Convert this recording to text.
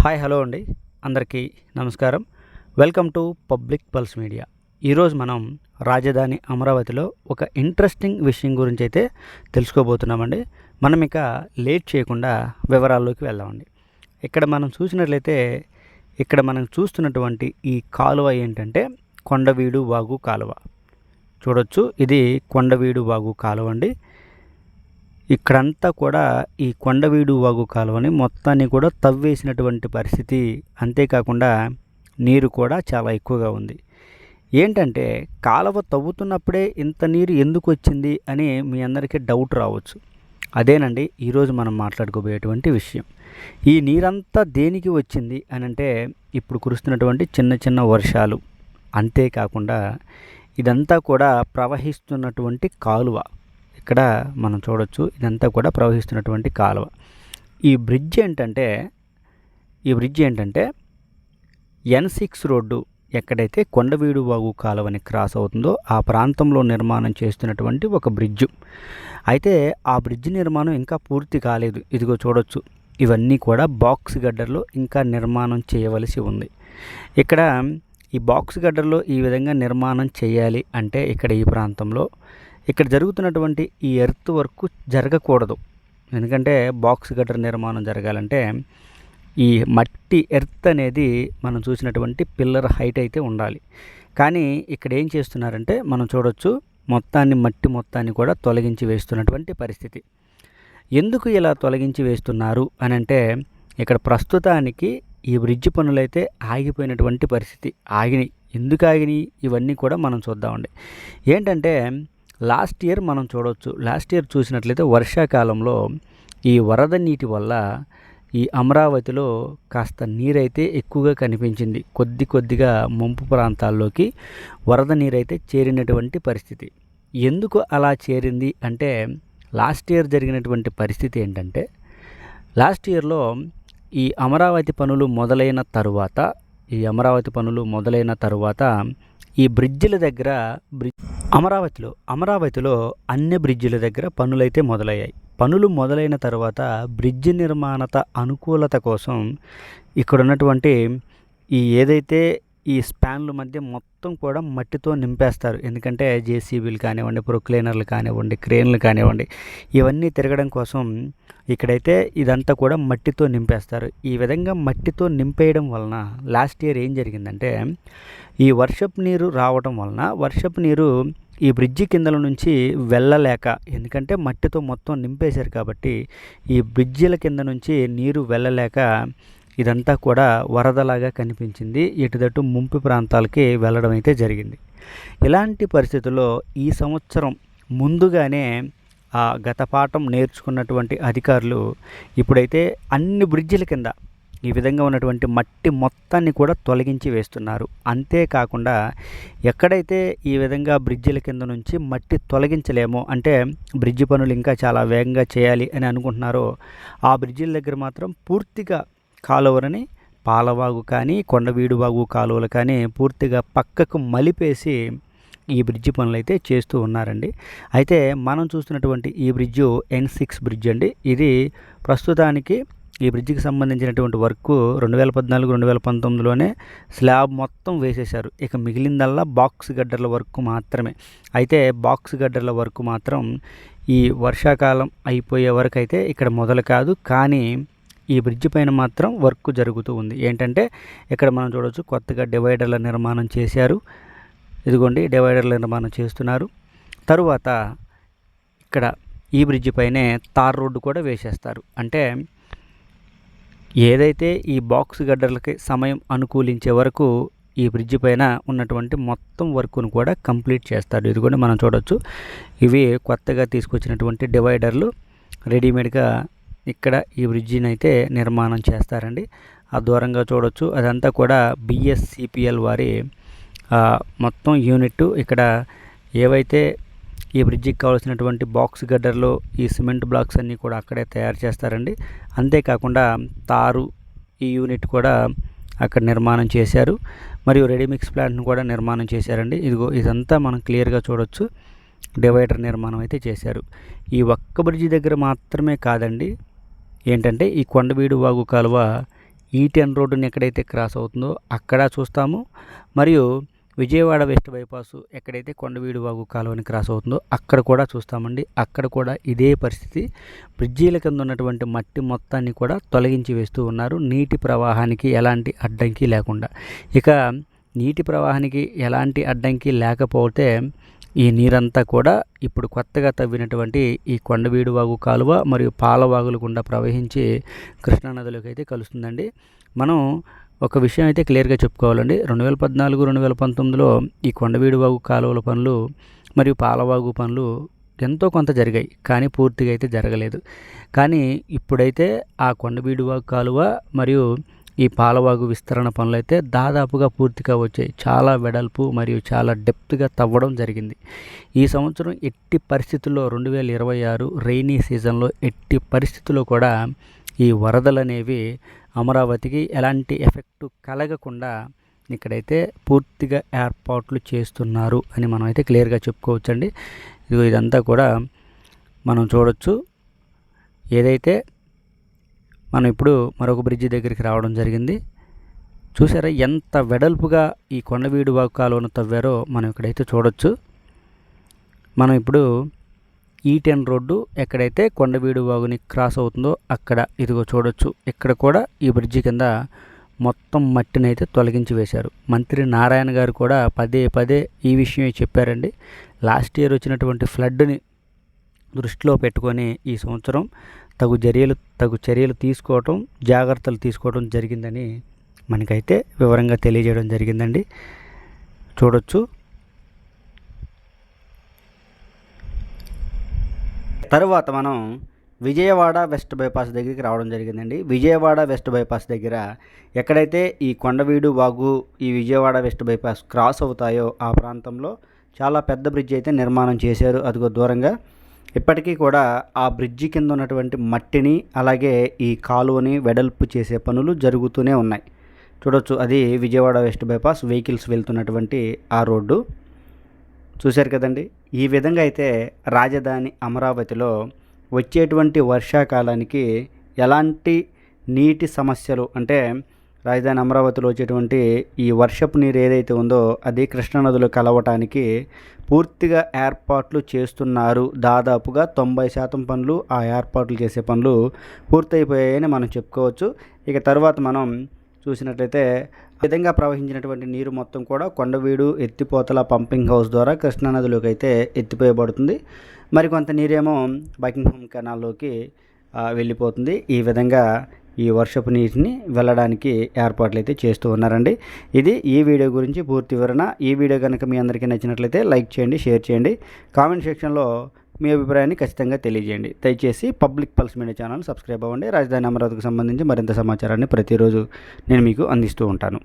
Hi hello అండి, అందరికీ నమస్కారం. Welcome to public pulse media. ఈరోజు మనం రాజధాని అమరావతిలో ఒక ఇంట్రెస్టింగ్ విషయం గురించి అయితే తెలుసుకోబోతున్నామండి. మనం ఇక లేట్ చేయకుండా వివరాల్లోకి వెళ్దామండి. ఇక్కడ మనం చూస్తున్నటువంటి ఈ కాలువ ఏంటంటే కొండవీడు వాగు కాలువ. చూడొచ్చు, ఇది కొండవీడు వాగు కాలువ అండి. ఇక్కడంతా కూడా ఈ కొండవీడు వాగు కాలువని మొత్తాన్ని కూడా తవ్వేసినటువంటి పరిస్థితి. అంతేకాకుండా నీరు కూడా చాలా ఎక్కువగా ఉంది. ఏంటంటే కాలువ తవ్వుతున్నప్పుడే ఇంత నీరు ఎందుకు వచ్చింది అని మీ అందరికీ డౌట్ రావచ్చు. అదేనండి ఈరోజు మనం మాట్లాడుకోబోయేటువంటి విషయం. ఈ నీరంతా దేనికి వచ్చింది అని అంటే ఇప్పుడు కురుస్తున్నటువంటి చిన్న చిన్న వర్షాలు, అంతేకాకుండా ఇదంతా కూడా ప్రవహిస్తున్నటువంటి కాలువ. ఇక్కడ మనం చూడొచ్చు, ఇదంతా కూడా ప్రవహిస్తున్నటువంటి కాలువ. ఈ బ్రిడ్జ్ ఏంటంటే N6 రోడ్డు ఎక్కడైతే కొండవీడు వాగు కాలువని క్రాస్ అవుతుందో ఆ ప్రాంతంలో నిర్మాణం చేస్తున్నటువంటి ఒక బ్రిడ్జ్. అయితే ఆ బ్రిడ్జ్ నిర్మాణం ఇంకా పూర్తి కాలేదు. ఇదిగో చూడొచ్చు, ఇవన్నీ కూడా బాక్స్ గడ్డర్లో ఇంకా నిర్మాణం చేయవలసి ఉంది. ఇక్కడ ఈ బాక్స్ గడ్డర్లో ఈ విధంగా నిర్మాణం చేయాలి అంటే ఇక్కడ జరుగుతున్నటువంటి ఈ ఎర్త్ వర్క్ జరగకూడదు. ఎందుకంటే బాక్స్ గడ్డర్ నిర్మాణం జరగాలంటే ఈ మట్టి ఎర్త్ అనేది మనం చూసినటువంటి పిల్లర్ హైట్ అయితే ఉండాలి. కానీ ఇక్కడ ఏం చేస్తున్నారంటే మనం చూడొచ్చు, మట్టి మొత్తాన్ని కూడా తొలగించి వేస్తున్నటువంటి పరిస్థితి. ఎందుకు ఇలా తొలగించి వేస్తున్నారు అని అంటే ఇక్కడ ప్రస్తుతానికి ఈ బ్రిడ్జ్ పనులైతే ఆగిపోయినటువంటి పరిస్థితి. ఎందుకు ఆగినాయి ఇవన్నీ కూడా మనం చూద్దామండి. ఏంటంటే లాస్ట్ ఇయర్ చూసినట్లయితే వర్షాకాలంలో ఈ వరద నీటి వల్ల ఈ అమరావతిలో కాస్త నీరైతే ఎక్కువగా కనిపించింది. కొద్దిగా ముంపు ప్రాంతాల్లోకి వరద నీరైతే చేరినటువంటి పరిస్థితి. ఎందుకు అలా చేరింది అంటే లాస్ట్ ఇయర్ జరిగినటువంటి పరిస్థితి ఏంటంటే, లాస్ట్ ఇయర్లో ఈ అమరావతి పనులు మొదలైన తరువాత ఈ బ్రిడ్జిల దగ్గర అమరావతిలో అన్ని బ్రిడ్జిల దగ్గర పనులైతే మొదలయ్యాయి. పనులు మొదలైన తర్వాత బ్రిడ్జి నిర్మాణత అనుకూలత కోసం ఇక్కడ ఉన్నటువంటి ఏదైతే ఈ స్పాన్ల మధ్య మొత్తం కూడా మట్టితో నింపేస్తారు. ఎందుకంటే జేసీబీలు కానివ్వండి, ప్రొక్లైనర్లు కానివ్వండి, క్రేన్లు కానివ్వండి, ఇవన్నీ తిరగడం కోసం ఇక్కడైతే ఇదంతా కూడా మట్టితో నింపేస్తారు. ఈ విధంగా మట్టితో నింపేయడం వలన లాస్ట్ ఇయర్ ఏం జరిగిందంటే ఈ వర్షపు నీరు రావడం వలన ఈ బ్రిడ్జి కిందల నుంచి వెళ్ళలేక, ఎందుకంటే మట్టితో మొత్తం నింపేశారు కాబట్టి ఈ బ్రిడ్జిల కింద నుంచి నీరు వెళ్ళలేక ఇదంతా కూడా వరదలాగా కనిపించింది. ఎటుదటు ముంపు ప్రాంతాలకి వెళ్ళడం అయితే జరిగింది. ఇలాంటి పరిస్థితుల్లో ఈ సంవత్సరం ముందుగానే గత పాఠం నేర్చుకున్నటువంటి అధికారులు ఇప్పుడైతే అన్ని బ్రిడ్జిల కింద ఈ విధంగా ఉన్నటువంటి మట్టి మొత్తాన్ని కూడా తొలగించి వేస్తున్నారు. అంతేకాకుండా ఎక్కడైతే ఈ విధంగా బ్రిడ్జిల కింద నుంచి మట్టి తొలగించలేమో, అంటే బ్రిడ్జి పనులు ఇంకా చాలా వేగంగా చేయాలి అని అనుకుంటున్నారో ఆ బ్రిడ్జిల దగ్గర మాత్రం పూర్తిగా కాలువలని పాలవాగు కానీ కొండవీడు వాగు కాలువలు కానీ పూర్తిగా పక్కకు మలిపేసి ఈ బ్రిడ్జి పనులు అయితే చేస్తూ ఉన్నారండి. అయితే మనం చూస్తున్నటువంటి ఈ బ్రిడ్జు N6 బ్రిడ్జ్ అండి. ఇది ప్రస్తుతానికి ఈ బ్రిడ్జికి సంబంధించినటువంటి వర్క్ 2014-2019లోనే స్లాబ్ మొత్తం వేసేశారు. ఇక మిగిలిందల్లా బాక్స్ గడ్డర్ల వర్క్ మాత్రమే. అయితే బాక్స్ గడ్డర్ల వర్క్ మాత్రం ఈ వర్షాకాలం అయిపోయే వరకు అయితే ఇక్కడ మొదలు కాదు. కానీ ఈ బ్రిడ్జి పైన మాత్రం వర్క్ జరుగుతూ ఉంది. ఏంటంటే ఇక్కడ మనం చూడవచ్చు, కొత్తగా డివైడర్ల నిర్మాణం చేశారు. ఇదిగోండి, డివైడర్ల నిర్మాణం చేస్తున్నారు. తరువాత ఇక్కడ ఈ బ్రిడ్జి పైనే తార్ రోడ్డు కూడా వేసేస్తారు. అంటే ఏదైతే ఈ బాక్స్ గడ్డర్లకి సమయం అనుకూలించే వరకు ఈ బ్రిడ్జి పైన ఉన్నటువంటి మొత్తం వర్క్ను కూడా కంప్లీట్ చేస్తారు. ఇదిగోండి మనం చూడవచ్చు, ఇవి కొత్తగా తీసుకొచ్చినటువంటి డివైడర్లు రెడీమేడ్గా ఇక్కడ ఈ బ్రిడ్జిని అయితే నిర్మాణం చేస్తారండి. ఆ దూరంగా చూడవచ్చు, అదంతా కూడా BSCPL వారి మొత్తం యూనిట్. ఇక్కడ ఏవైతే ఈ బ్రిడ్జికి కావాల్సినటువంటి బాక్స్ గడ్డర్లో ఈ సిమెంట్ బ్లాక్స్ అన్నీ కూడా అక్కడే తయారు చేస్తారండి. అంతేకాకుండా తారు ఈ యూనిట్ కూడా అక్కడ నిర్మాణం చేశారు. మరియు రెడీమిక్స్ ప్లాంట్ను కూడా నిర్మాణం చేశారండి. ఇదంతా మనం క్లియర్గా చూడవచ్చు, డివైడర్ నిర్మాణం అయితే చేశారు. ఈ ఒక్క బ్రిడ్జి దగ్గర మాత్రమే కాదండి, ఏంటంటే ఈ కొండవీడు వాగు కాలువ E10 రోడ్డుని ఎక్కడైతే క్రాస్ అవుతుందో అక్కడ చూస్తాము. మరియు విజయవాడ వెస్ట్ బైపాసు ఎక్కడైతే కొండవీడు వాగు కాలువని క్రాస్ అవుతుందో అక్కడ కూడా చూస్తామండి. అక్కడ కూడా ఇదే పరిస్థితి. బ్రిడ్జీల కింద ఉన్నటువంటి మట్టి మొత్తాన్ని కూడా తొలగించి వేస్తూ ఉన్నారు, నీటి ప్రవాహానికి ఎలాంటి అడ్డంకి లేకుండా. ఇక నీటి ప్రవాహానికి ఎలాంటి అడ్డంకి లేకపోతే ఈ నీరంతా కూడా ఇప్పుడు కొత్తగా తవ్వినటువంటి ఈ కొండవీడు వాగు కాలువ మరియు పాలవాగుల గుండా ప్రవహించి కృష్ణానదిలోకి అయితే కలుస్తుందండి. మనం ఒక విషయం అయితే క్లియర్గా చెప్పుకోవాలండి. 2014, 2019లో ఈ కొండవీడు వాగు కాలువల పనులు మరియు పాలవాగు పనులు ఎంతో కొంత జరిగాయి, కానీ పూర్తిగా అయితే జరగలేదు. కానీ ఇప్పుడైతే ఆ కొండవీడు వాగు కాలువ మరియు ఈ పాలవాగు విస్తరణ పనులు అయితే దాదాపుగా పూర్తిగా వచ్చాయి. చాలా వెడల్పు మరియు చాలా డెప్త్గా తవ్వడం జరిగింది. ఈ సంవత్సరం ఎట్టి పరిస్థితుల్లో 2026 రెయినీ సీజన్లో ఎట్టి పరిస్థితుల్లో కూడా ఈ వరదలు అనేవి అమరావతికి ఎలాంటి ఎఫెక్టు కలగకుండా ఇక్కడైతే పూర్తిగా ఏర్పాట్లు చేస్తున్నారు అని మనం అయితే క్లియర్గా చెప్పుకోవచ్చండి. ఇదంతా కూడా మనం చూడొచ్చు. ఏదైతే మనం ఇప్పుడు మరొక బ్రిడ్జి దగ్గరికి రావడం జరిగింది. చూసారా ఎంత వెడల్పుగా ఈ కొండవీడు వాగు కాలువను తవ్వారో మనం ఇక్కడైతే చూడొచ్చు. మనం ఇప్పుడు E10 రోడ్డు ఎక్కడైతే కొండవీడు వాగుని క్రాస్ అవుతుందో అక్కడ ఇదిగో చూడొచ్చు. ఇక్కడ కూడా ఈ బ్రిడ్జి కింద మొత్తం మట్టిని అయితే తొలగించి వేశారు. మంత్రి నారాయణ గారు కూడా పదే పదే ఈ విషయమే చెప్పారండి. లాస్ట్ ఇయర్ వచ్చినటువంటి ఫ్లడ్ని దృష్టిలో పెట్టుకొని ఈ సంవత్సరం తగు చర్యలు తీసుకోవటం, జాగ్రత్తలు తీసుకోవడం జరిగిందని మనకైతే వివరంగా తెలియజేయడం జరిగిందండి. చూడొచ్చు. తరువాత మనం విజయవాడ వెస్ట్ బైపాస్ దగ్గరికి రావడం జరిగిందండి. విజయవాడ వెస్ట్ బైపాస్ దగ్గర ఎక్కడైతే ఈ కొండవీడు వాగు ఈ విజయవాడ వెస్ట్ బైపాస్ క్రాస్ అవుతాయో ఆ ప్రాంతంలో చాలా పెద్ద బ్రిడ్జ్ అయితే నిర్మాణం చేశారు. అదిగో దూరంగా. ఇప్పటికీ కూడా ఆ బ్రిడ్జి కింద ఉన్నటువంటి మట్టిని అలాగే ఈ కాలువని వెడల్పు చేసే పనులు జరుగుతూనే ఉన్నాయి. చూడొచ్చు. అది విజయవాడ వెస్ట్ బైపాస్ వెహికల్స్ వెళ్తున్నటువంటి ఆ రోడ్డు. చూశారు కదండి. ఈ విధంగా అయితే రాజధాని అమరావతిలో వచ్చేటువంటి వర్షాకాలానికి ఎలాంటి నీటి సమస్యలు అంటే రాజధాని అమరావతిలో వచ్చేటువంటి ఈ వర్షపు నీరు ఏదైతే ఉందో అది కృష్ణానదిలో కలవటానికి పూర్తిగా ఏర్పాట్లు చేస్తున్నారు. దాదాపుగా 90% పనులు ఆ ఏర్పాట్లు చేసే పనులు పూర్తయిపోయాయని మనం చెప్పుకోవచ్చు. ఇక తర్వాత మనం చూసినట్లయితే విధంగా ప్రవహించినటువంటి నీరు మొత్తం కూడా కొండవీడు ఎత్తిపోతల పంపింగ్ హౌస్ ద్వారా కృష్ణానదిలోకి అయితే ఎత్తిపోయబడుతుంది. మరికొంత నీరేమో బకింగ్హామ్ కెనాల్లోకి వెళ్ళిపోతుంది. ఈ విధంగా ఈ వర్షపు నీటిని వెళ్ళడానికి ఏర్పాట్లు అయితే చేస్తూ ఉన్నారండి. ఇది ఈ వీడియో గురించి పూర్తి వివరణ. ఈ వీడియో కనుక మీ అందరికీ నచ్చినట్లయితే లైక్ చేయండి, షేర్ చేయండి, కామెంట్ సెక్షన్లో మీ అభిప్రాయాన్ని ఖచ్చితంగా తెలియజేయండి. దయచేసి public pulse media channel subscribe అవ్వండి. రాజధాని అమరావతికి సంబంధించి మరింత సమాచారాన్ని ప్రతిరోజు నేను మీకు అందిస్తూ ఉంటాను.